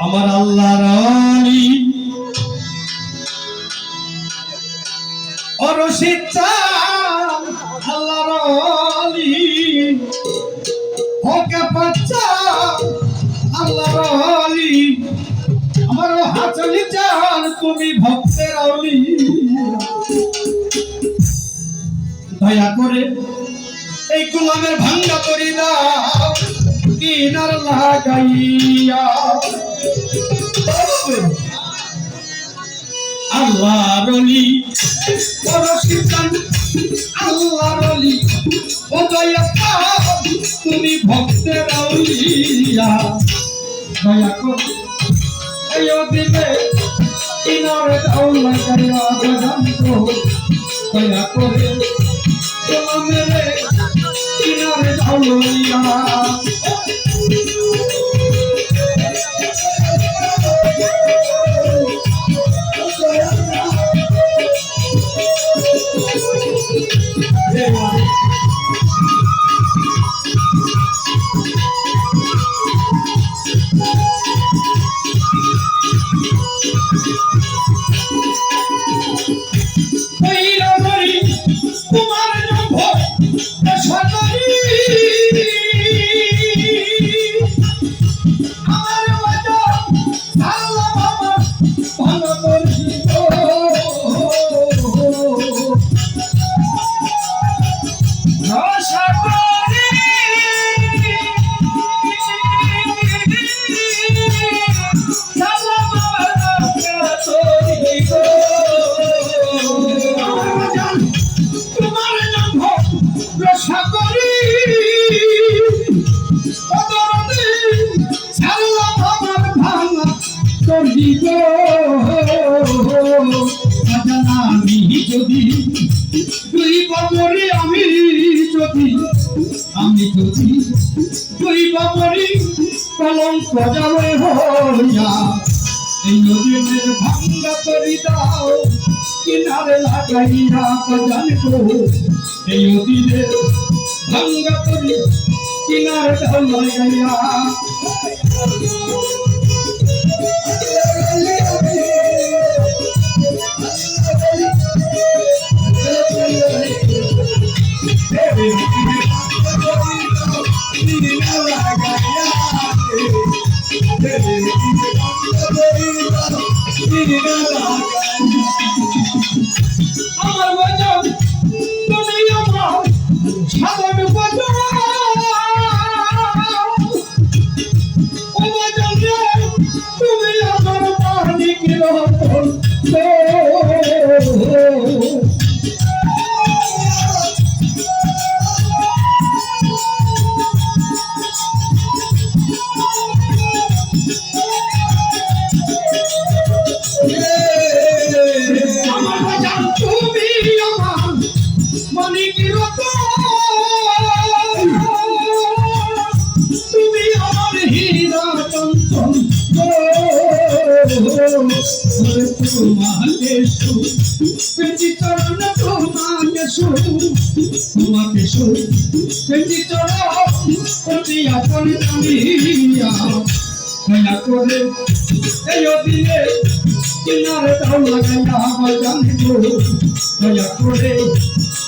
আমার আল্লাহ রানী অরশিদ চান আল্লাহ রানী ওকে বাচ্চা আল্লাহ রানী আমার হাসলি চান তুমি ভক্তের আউলি দয়া করে এই গোলামের ভাঙ্গা করি দাও কিনার লাগাইয়া আল্লাহ রলি আল্লাহ রলি ও দয়া তুমি ভক্তের আউলিয়া দয়া করে এই দিনে কিনারে দাও লাগাইয়া গজান্ত দয়া করে গোলামের কিনারে দাও লাগাইয়া আমি যদি কইব মরি কলঙ্ক যাবে হইয়া এই নদীর ভাঙ্গা করি দাও কিনারে লাগাইয়া জানবো এই নদীর ভাঙ্গা করি কিনারে দাও লাগাইয়া আমার বচন তুমি আমার সাধন বচন ও বচন তুমি আমার মানিক রতন কিনারে দাও লাগাইয়া জানবো দয়া করে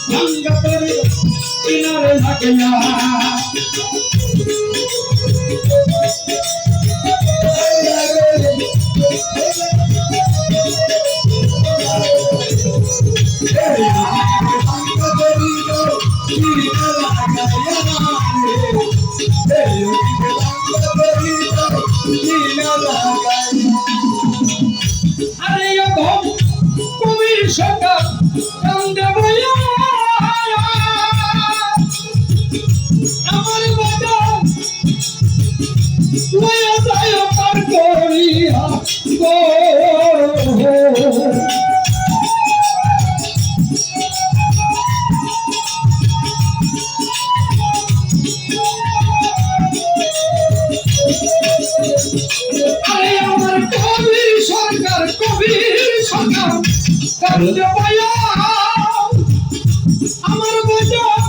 ভাঙ্গা করে কিনারে লাগাইয়া কান্দে পায়া আমার বচন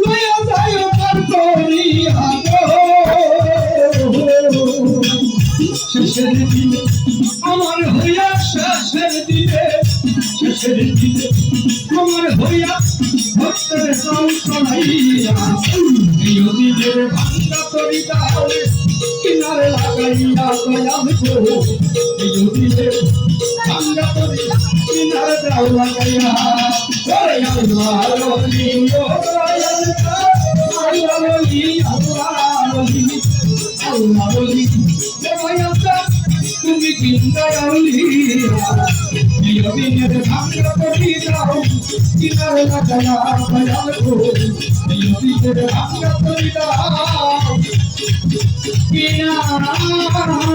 লইয়া যায় পার করিয়া শেষের দিনে আমার হইয়া শেষের দিনে আমার হইয়া ভক্তের কৌশলাইয়া দিনের ভাঙ্গা তরি তাহলে কিনারে লাগাইয়া দয়াল গো দিনের ভাঙ্গা তরি কিনারে দাও লাগাইয়া দয়াল মারলি ও দয়াল মারলি আল্লাহলি আল্লাহলি দয়াল তুমি কিনারলি দিনের ভাঙ্গা তরি দাও কিনারে লাগাইয়া দয়াল গো দিনের ভাঙ্গা তরি দাও কিনারে লাগাইয়া